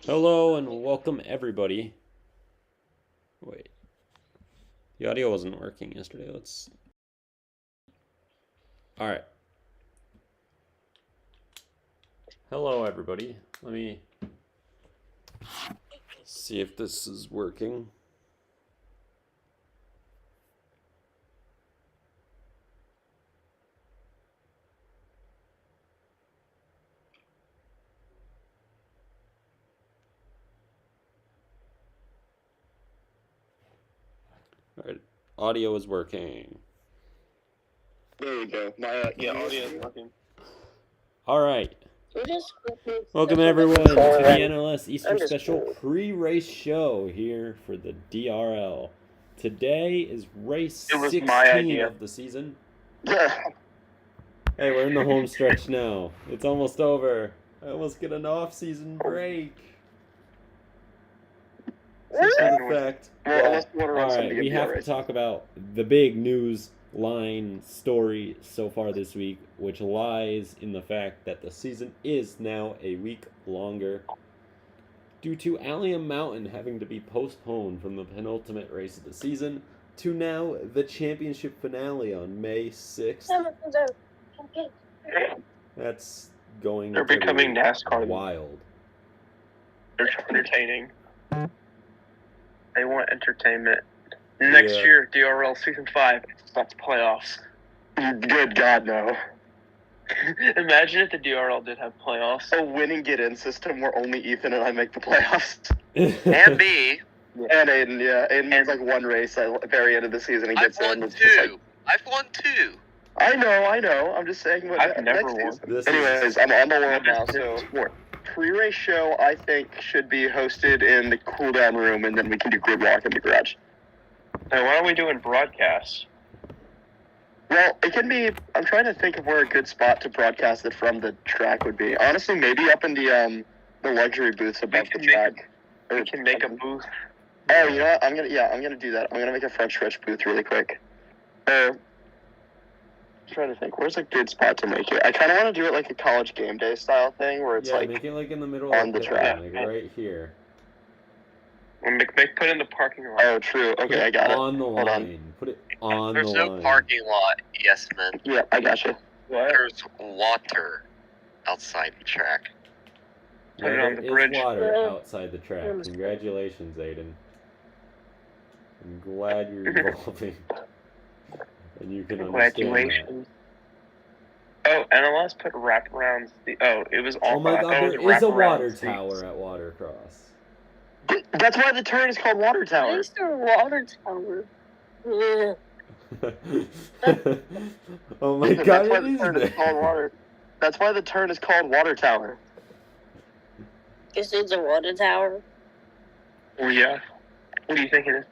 Hello and welcome everybody. Wait, the audio wasn't working yesterday. All right. Hello everybody. Let me see if this is working. All right, audio is working. There we go. My audio is working. All right. Welcome everyone to the NLS Easter Special pre-race show here for the DRL. Today is race 16 of the season. Yeah. Hey, we're in the home stretch now. It's almost over. I almost get an off-season break. The fact that, all right, we have to talk about the big news line story so far this week, which lies in the fact that the season is now a week longer due to Allium Mountain having to be postponed from the penultimate race of the season to now the championship finale on May 6th. That's going They're becoming NASCAR wild. They're entertaining. They want entertainment. Next year, DRL Season 5 starts playoffs. Good God, no. Imagine if the DRL did have playoffs. A win and get in system where only Ethan and I make the playoffs. And me. And Aiden, yeah. Aiden's like one race at the very end of the season. He gets I've won two. I've won two. I know. I'm just saying. I've never won. Anyways, I'm on the world now, so pre-race show, I think, should be hosted in the cool-down room, and then we can do gridlock in the garage. Hey, why aren't we doing broadcasts? Well, it can be. I'm trying to think of where a good spot to broadcast it from the track would be. Honestly, maybe up in the luxury booths above the track. We can make a booth. Oh, you know what? I'm gonna do that. I'm gonna make a front stretch booth really quick. Trying to think, where's a good spot to make it? I kind of want to do it like a college game day style thing, where it's make it like in the middle on of the track, like right here. Put it in the parking lot. Oh, true. Okay, I got it. On the line. Put it on the line. There's no parking lot, yes, man. Yeah, I gotcha. What? There's water outside the track. Yeah, there is water outside the track. Congratulations, Aiden. I'm glad you're evolving. And you can understand that. Oh, NLS put wraparounds. It was all. Oh my God, there is a water tower at Watercross. That's why the turn is called Water Tower. It's the water tower. Yeah. Oh my God, it is there. Called water. That's why the turn is called Water Tower. Because it's a water tower. Oh yeah. What do you think it is?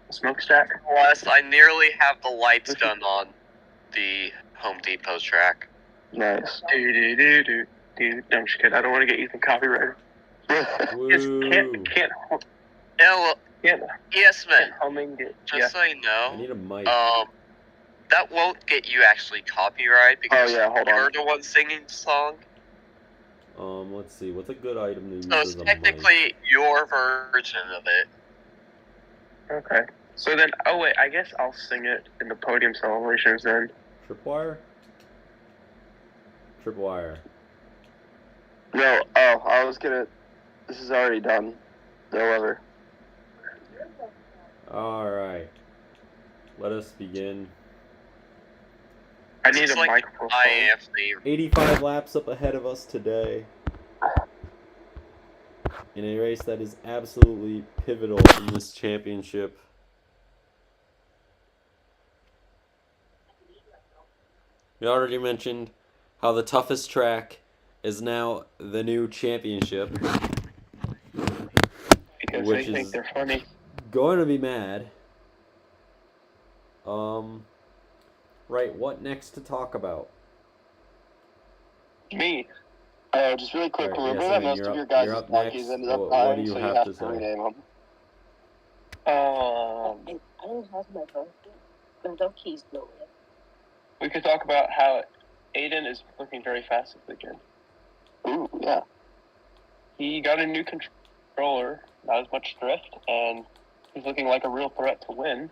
A smokestack? Plus, I nearly have the lights done on the Home Depot track. Nice. No, I'm just kidding. I don't want to get Ethan copyrighted. Can't. No, yes, man. Just so you know, I need a mic. that won't get you actually copyright because you're the one singing the song. Let's see. What's a good item to use So it's technically your version of it. Okay. So then, I guess I'll sing it in the podium celebrations then. Tripwire? Tripwire. No, I was gonna... This is already done. However. Alright. Let us begin. I need a microphone. 85 laps up ahead of us today. In a race that is absolutely pivotal in this championship. We already mentioned how the toughest track is now the new championship. Because they think they're funny. Going to be mad. Right, what next to talk about? Me. Just really quick, remember that most of your guys' monkeys ended up dying, so you have to rename them. I don't have my phone. My donkey's nowhere. We could talk about how Aiden is looking very fast this weekend. Ooh, yeah. he got a new controller, not as much drift, and he's looking like a real threat to win.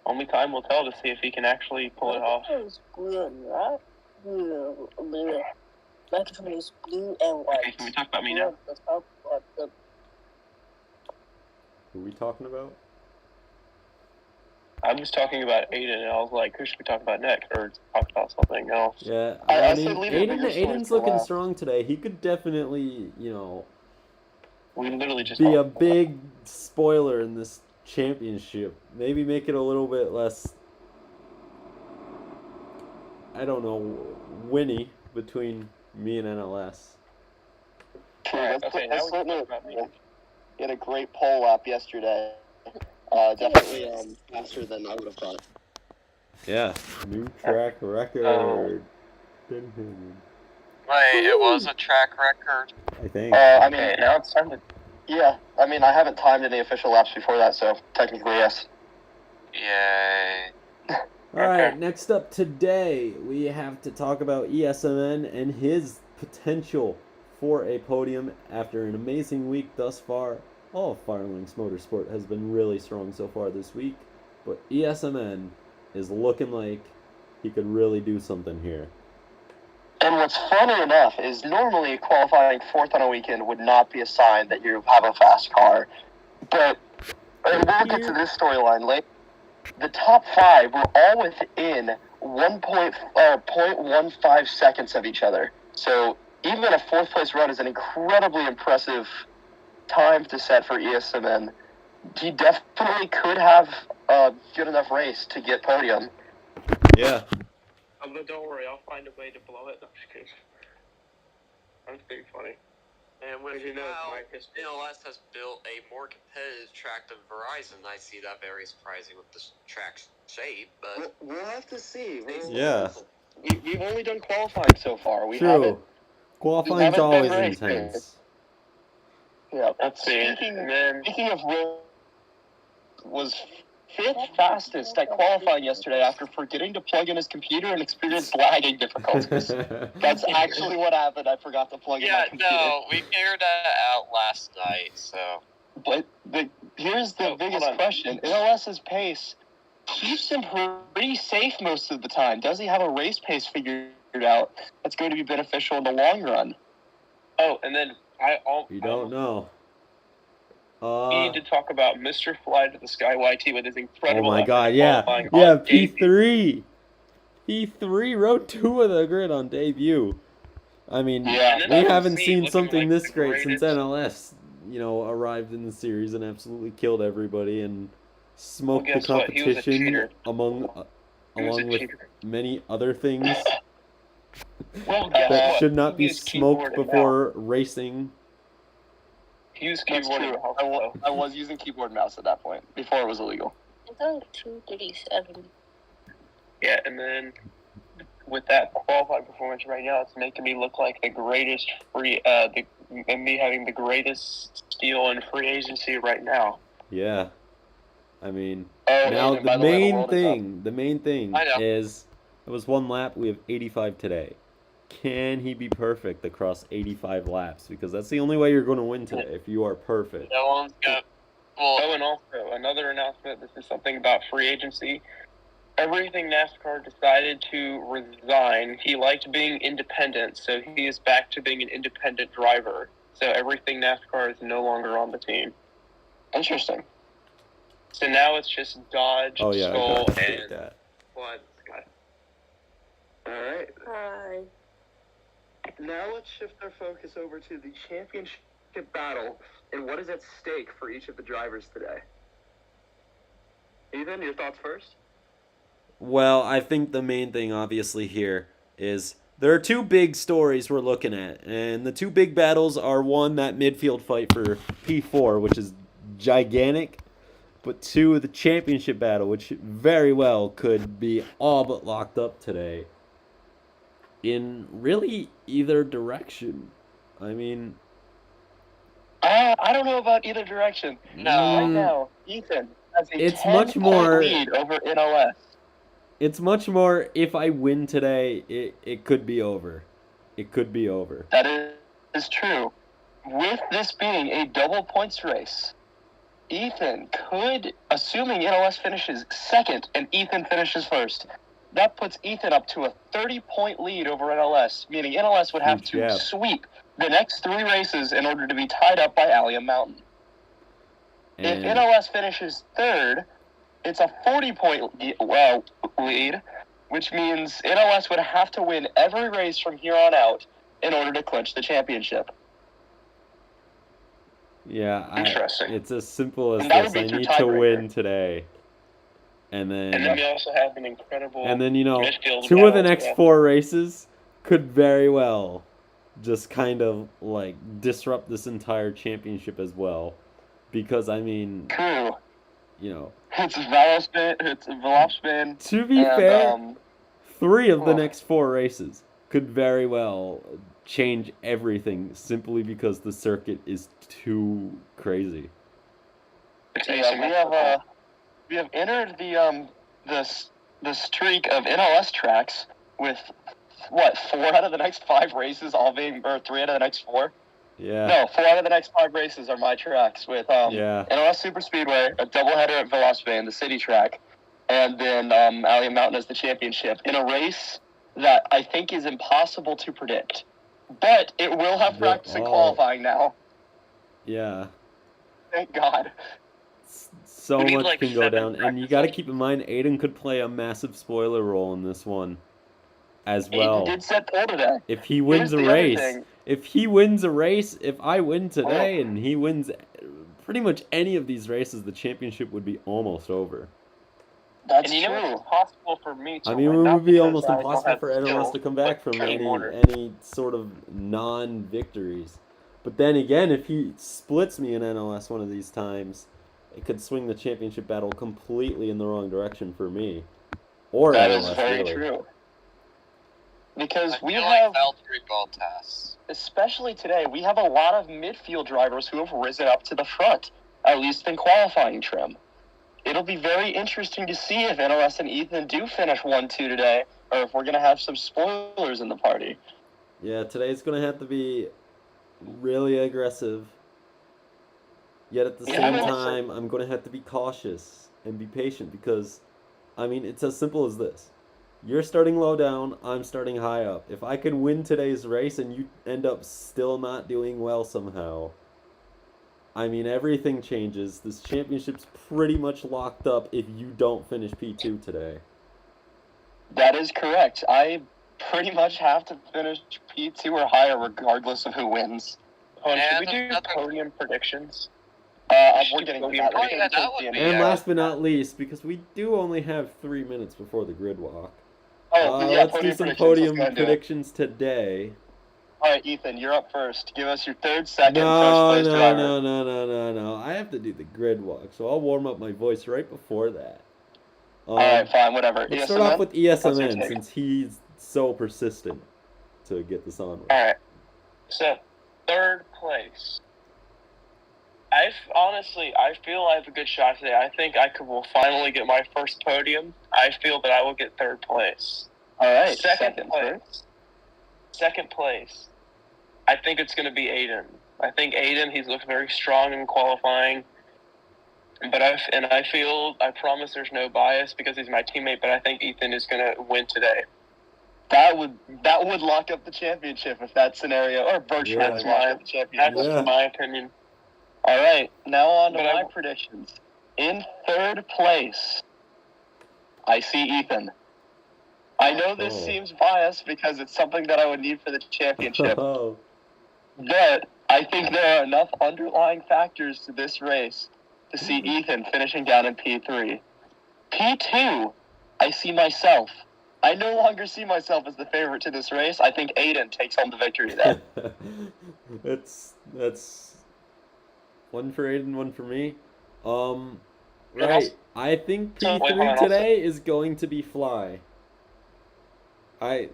Only time will tell to see if he can actually pull it off. It's blue, right? Blue. My controller is blue and white. Okay, can we talk about me now? Who are we talking about? I was talking about Aiden, and I was like, who should we talk about next? Or talk about something else? Yeah, I mean, said leave it bigger stories Aiden's for a looking while. strong today. He could definitely, We literally just be a talked about big spoiler in this championship. Maybe make it a little bit less, I don't know, winny between me and NLS. Alright, okay, now we can talk about me. He had a great pole lap yesterday. Definitely faster than I would have thought. Yeah, new track record. Wait, it was a track record? I think. Okay, now it's time to... Yeah, I mean, I haven't timed any official laps before that, so technically, yes. Yay. Alright, next up today, we have to talk about ESMN and his potential for a podium after an amazing week thus far. All of Firelinks Motorsport has been really strong so far this week, but ESMN is looking like he could really do something here. And what's funny enough is normally qualifying fourth on a weekend would not be a sign that you have a fast car. But, and we'll get to this storyline later, the top 5 were all within 0.15 seconds of each other. So even a fourth place run is an incredibly impressive time to set for ESMN. He definitely could have a good enough race to get podium. Yeah. But don't worry, I'll find a way to blow it. No, I'm just kidding. I'm just being funny. And with my history. NLS has built a more competitive track than Verizon, I see that very surprising with the track's shape, but... We'll have to see. Yeah. We've only done qualifying so far. True. Qualifying's haven't always been intense. Yeah. Let's see. Speaking of was 5th fastest at qualifying yesterday after forgetting to plug in his computer and experienced lagging difficulties. That's actually what happened. I forgot to plug in my computer. No, we figured that out last night, so... But here's the biggest question. NLS's pace keeps him pretty safe most of the time. Does he have a race pace figured out that's going to be beneficial in the long run? Oh, and then You don't know. We need to talk about Mr. Fly to the Sky YT with his incredible... Oh my god, yeah. Yeah, P3. P3 rode 2 of the grid on debut. I mean, we haven't seen something this great since NLS, arrived in the series and absolutely killed everybody and smoked the competition along with many other things that should not be smoked before racing. Use keyboard and mouse. I was using keyboard and mouse at that point, before it was illegal. It's only 2:37. Yeah, and then with that qualified performance right now, it's making me look like the greatest me having the greatest steal in free agency right now. Yeah. I mean, now the main thing is, it was 1 lap, we have 85 today. Can he be perfect across 85 laps? Because that's the only way you're going to win today, if you are perfect. No one's got... Oh, and also, another announcement, this is something about free agency. Everything NASCAR decided to resign. He liked being independent, so he is back to being an independent driver. So everything NASCAR is no longer on the team. Interesting. So now it's just Dodge, Skull, and... that. What? Alright. Hi. Now let's shift our focus over to the championship battle and what is at stake for each of the drivers today. Ethan, your thoughts first? Well, I think the main thing, obviously, here is there are 2 big stories we're looking at. And the 2 big battles are, 1, that midfield fight for P4, which is gigantic. But 2, the championship battle, which very well could be all but locked up today. In really either direction. I mean... I don't know about either direction. No. Right now, Ethan has a It's much 10-point more lead over NLS. It's much more, if I win today, it could be over. It could be over. That is true. with this being a double points race, Ethan could, assuming NLS finishes second and Ethan finishes first, that puts Ethan up to a 30-point lead over NLS, meaning NLS would have to sweep the next 3 races in order to be tied up by Allium Mountain. If NLS finishes third, it's a 40-point lead, which means NLS would have to win every race from here on out in order to clinch the championship. Yeah, Interesting. It's as simple as And that this. would I be need through to tiebreaker. win today. And then we also have an incredible. And then, you know, midfield 2 of the battle as next well. 4 races could very well just kind of like disrupt this entire championship as well. Because I mean, True. you know, It's Velopspin. to be fair, 3 of the next 4 races could very well change everything simply because the circuit is too crazy. Yeah, we have entered the streak of NLS tracks with what 4 out of the next 5 races all being, or 3 out of the next 4. Yeah. No, 4 out of the next 5 races are my tracks with Yeah. NLS Super Speedway, a doubleheader at Velocipede, the city track, and then Allium Mountain as the championship in a race that I think is impossible to predict. But it will have practice and qualifying now. Yeah. Thank God. So We need, much like, can go 7 down, and you got to practices. keep in mind Aiden could play a massive spoiler role in this one as well. Aiden did set pole today. If he wins Here's a the other race, thing. if I win today and he wins pretty much any of these races, the championship would be almost over. That's And you know true. it's possible for me to I mean, win, it not would be because almost I don't impossible have for NLS skill, to come back but from team order. any sort of non-victories. But then again, if he splits me in NLS one of these times, it could swing the championship battle completely in the wrong direction for me. Or That NLS, is very really. true. Because I we feel have, like Valtteri Bottas. especially today, we have a lot of midfield drivers who have risen up to the front, at least in qualifying trim. It'll be very interesting to see if NLS and Ethan do finish 1-2 today, or if we're going to have some spoilers in the party. Yeah, today's going to have to be really aggressive. Yet at the same time, I'm going to have to be cautious and be patient because, I mean, it's as simple as this. You're starting low down, I'm starting high up. If I can win today's race and you end up still not doing well somehow, I mean, everything changes. This championship's pretty much locked up if you don't finish P2 today. That is correct. I pretty much have to finish P2 or higher regardless of who wins. Should we do podium predictions? We're getting to that. Oh, yeah, that would be- And Yeah. last but not least, because we do only have 3 minutes before the grid walk, Yeah, let's do podium some predictions. podium Let's go and do it. predictions today. All right, Ethan, you're up first. Give us your third, second, first No, place driver. no. I have to do the grid walk, so I'll warm up my voice right before that. All right, fine, whatever. Let's start off with What's your ESMN take? since he's so persistent to get this on with. All right. So, third place. I feel I have a good shot today. I think will finally get my first podium. I feel that I will get third place. All right, Second place. I think it's going to be Aiden. I think Aiden, he's looked very strong in qualifying. But I promise there's no bias because he's my teammate, but I think Ethan is going to win today. That would lock up the championship if that scenario, or virtually Yeah. lock up the championship. That's my opinion. All right, now on to But my predictions. In third place, I see Ethan. I know this seems biased because it's something that I would need for the championship, Oh, but I think there are enough underlying factors to this race to see Ethan finishing down in P3. P2, I see myself. I no longer see myself as the favorite to this race. I think Aiden takes home the victory there. that's one for Aiden, one for me. Right. I think P3 today is going to be Fly. I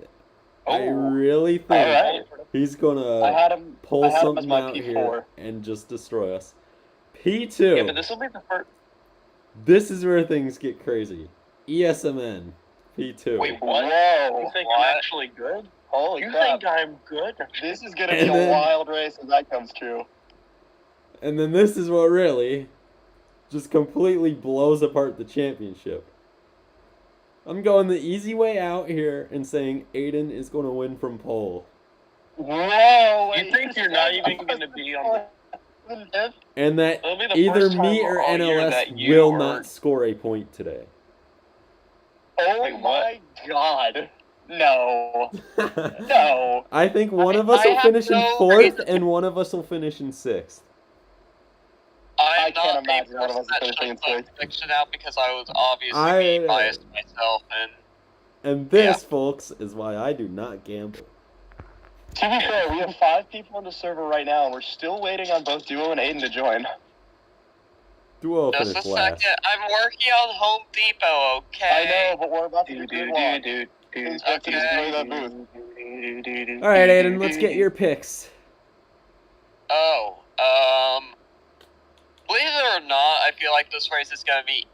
really think All right. he's I gonna had him pull I had him as something my out P4. here and just destroy us. P2. Yeah, but this will be the first. This is where things get crazy. ESMN P2. Wait, what? Whoa. You think What? I'm actually good? Holy You crap. think I'm good? This is going to be a wild race if that comes true. And then this is what really just completely blows apart the championship. I'm going the easy way out here and saying Aiden is going to win from pole. Whoa! You think you're not even going to be on the... And that It'll be the either first time me or all year NLS that you will are- not score a point today. Oh Wait, my god. No. No. I think one of us I will have finish in no 4th reason- and one of us will finish in 6th. I'm I can't not imagine the one of person us that is should finishing put sixth. prediction out because I was obviously I- being biased myself, and And this, folks, is why I do not gamble. To be fair, we have 5 people on the server right now, and we're still waiting on both Duo and Aiden to join. Duo just a finished last. second, I'm working on Home Depot, okay? I know, but we're about to do grid walk. Things have to destroy that booth. All right, Aiden, let's get your picks. Oh, believe it or not, I feel like this race is going to be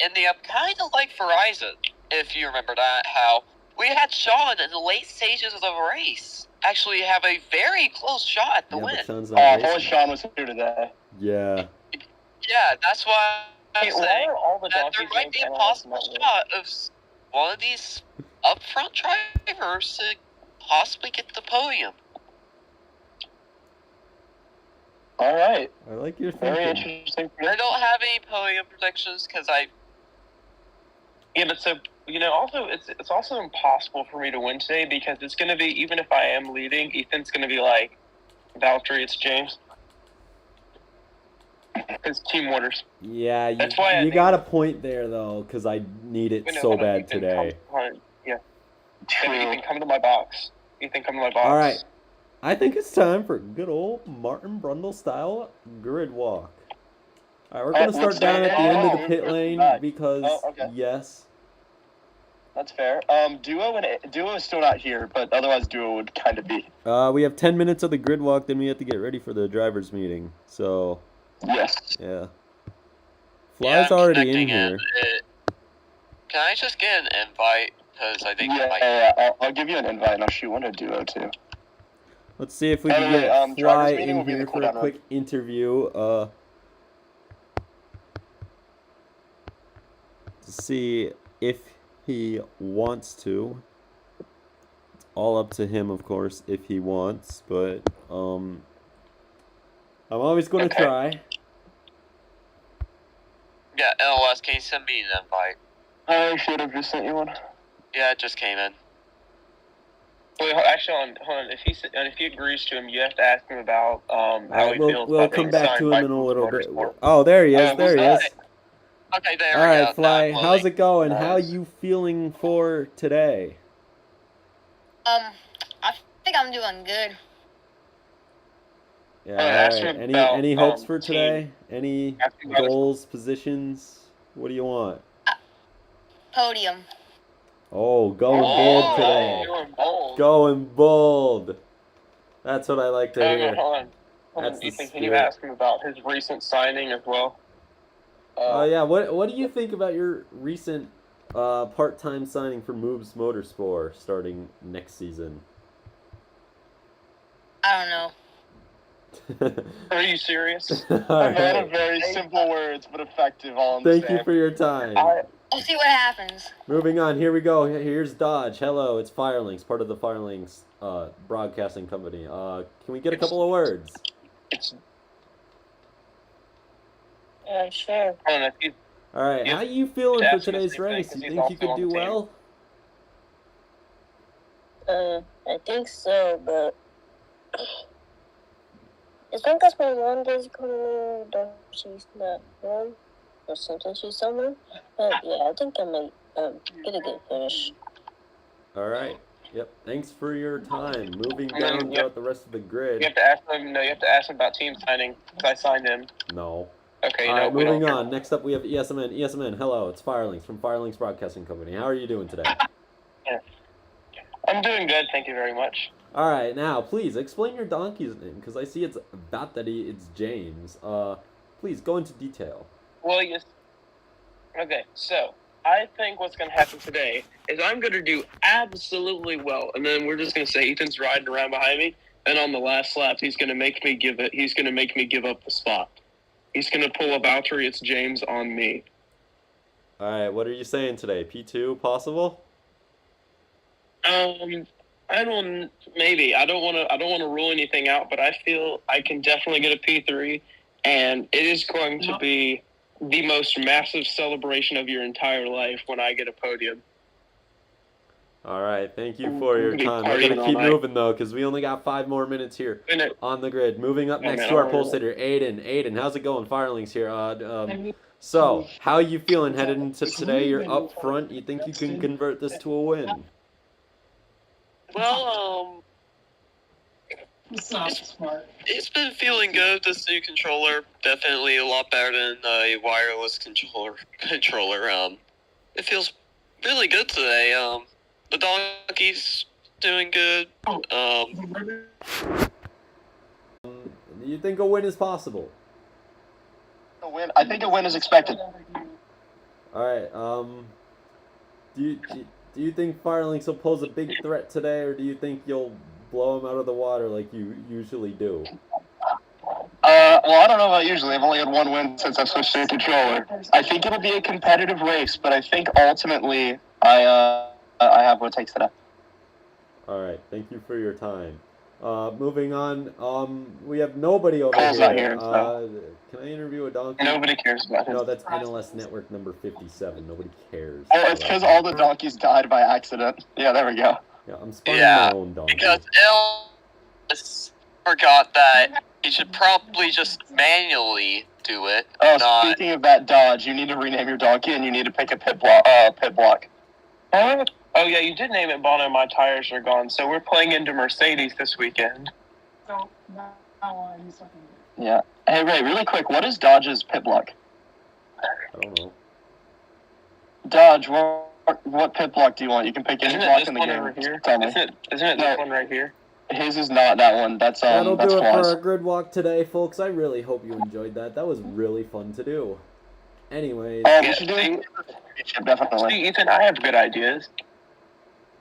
in the up, kind of like Verizon, if you remember that, how we had Sean in the late stages of the race actually have a very close shot at the Yeah, win. but Sean's Oh, not I thought racing. Sean was here today. Yeah. Yeah, that's why I'm Hey, why saying are all the that there donkeys might be a named NLS possible Network? shot of one of these upfront drivers to possibly get the podium. All right. I like your Very thinking. interesting. I don't have any podium predictions because Yeah, but so, also, it's also impossible for me to win today because it's going to be, even if I am leading, Ethan's going to be like, Valtteri, it's James. It's team orders. Yeah, That's why I you think- got a point there, though, because I need it Wait, no, so hold on, bad Ethan, today. Yeah. True. Ethan, come to my box. Ethan, come to my box. All right. I think it's time for good old Martin Brundle style grid walk. All right, we're going to start let's down start at the end of it. the pit Oh, lane back. because, Oh, okay. yes. That's fair. Duo is still not here, but otherwise Duo would kind of be. We have 10 minutes of the grid walk, then we have to get ready for the driver's meeting. So, Yes. yeah. yeah, Fly's I'm already in connecting here. Can I just get an invite? Because I think I might. Yeah, I'll give you an invite, and I'll shoot one to Duo, too. Let's see if we By can the way, get drivers Fly meeting in will be in here the for a cooldown room. quick interview. To see if he wants to. It's all up to him, of course, if he wants. But I'm always going to Okay. try. Yeah, NLS, can you send me an invite? I should have just sent you one. Yeah, it just came in. Wait, actually, hold on. If he agrees to him, you have to ask him about how he feels We'll about come being back signed to by him in a little bit. Motorsport. Oh, there he is. Oh, There he who's is. Okay, there All we right, go. Fly. Now I'm How's loading. it going? How are Nice. you feeling for today? I think I'm doing good. Yeah. ask All right. him about, Any hopes for team. today? Any Ask him about his- goals, positions? What do you want? Podium. Oh, going Oh, bold today. going bold. Going bold. That's what I like to Oh, hear. hold on. That's the Ethan, can you spirit. ask him about his recent signing as well? Oh yeah. What do you think about your recent part-time signing for Moves Motorsport starting next season? I don't know. Are you serious? All A man right. of very simple words, but effective all in Thank the you same. for your time. We'll see what happens. Moving on, here we go. Here's Dodge. Hello, it's Firelinks, part of the Firelinks broadcasting company. Can we get a couple of words? It's Yeah, sure. I don't know if you All right, Yep. how you feeling for Ask him the today's same thing, race? 'cause You he's think you also could on do the team. well? I think so, but as long as my mom doesn't come in, she's not home or something, she's somewhere. But yeah, I think I might get a good finish. All right. Yep. Thanks for your time. Moving And then, down yep. throughout the rest of the grid. have to ask him. No, you have to ask him about team signing because I signed him. No. Okay, All no, right, we moving don't. on. Next up, we have ESMN. ESMN, hello, it's Firelinks from Firelinks Broadcasting Company. How are you doing today? I'm doing good, thank you very much. All right, now please explain your donkey's name because I see it's it's James. Please go into detail. Well, yes. Okay, so I think what's going to happen today is I'm going to do absolutely well, and then we're just going to say Ethan's riding around behind me, and on the last lap, he's going to make me give it. He's going to make me give up the spot. He's going to pull a Valtteri. It's James on me. All right, what are you saying today? P2 possible? I don't. Maybe I don't want to rule anything out, but I feel I can definitely get a P3, and it is going to be the most massive celebration of your entire life when I get a podium. All right, thank you for your time. We're going to keep moving, though, because we only got 5 more minutes here on the grid. Moving up next to our pole sitter, Aiden. Aiden, how's it going? Firelings here. So, how are you feeling headed into today? You're up front. You think you can convert this to a win? Well, it's been feeling good. This new controller, definitely a lot better than a wireless controller. It feels really good today. The donkey's doing good. Do you think a win is possible? I think a win is expected. All right. Do you think Firelings will pose a big threat today, or do you think you'll blow them out of the water like you usually do? Well, I don't know about usually. I've only had one win since I've switched to a controller. I think it'll be a competitive race, but I think ultimately I have what it takes today. All right. Thank you for your time. Moving on. We have nobody over Cole's here. Not here so. Can I interview a donkey? Nobody cares about him. No, that's NLS network number 57. Nobody cares. Oh, it's because all the donkeys died by accident. Yeah, there we go. Yeah, I'm spawning my own donkey. Because NLS forgot that he should probably just manually do it. Oh, speaking of that Dodge, you need to rename your donkey and you need to pick a pit block. Oh yeah, you did name it Bono. My tires are gone, so we're playing into Mercedes this weekend. Yeah. Hey Ray, really quick, what is Dodge's pit block? I don't know. Dodge, what pit block do you want? You can pick any block in the game. Over here? Tell me. Isn't it this one right here? His is not that one. That's That'll that's do it flaws. for our grid walk today, folks. I really hope you enjoyed that. That was really fun to do. Anyways, We should do it. Definitely. See, Ethan, I have good ideas.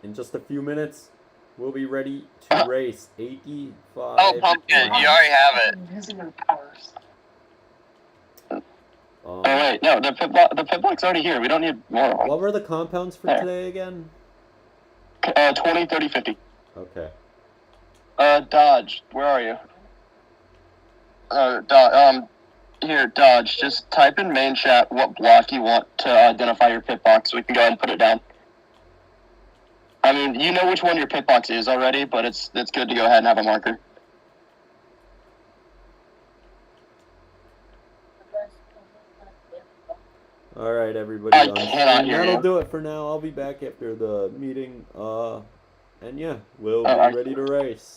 in just a few minutes, we'll be ready to race 85. Oh, Pumpkin, you already have it. Oh wait, no, the pit block's already here. We don't need more. What were the compounds for today again? 20, 30, 50. Okay. Dodge, where are you? Here, Dodge, just type in main chat what block you want to identify your pit box so we can go ahead and put it down. I mean, you know which one your pit box is already, but it's good to go ahead and have a marker. All right, everybody. I cannot hear That'll you. do it for now. I'll be back after the meeting. And yeah, we'll be ready to race.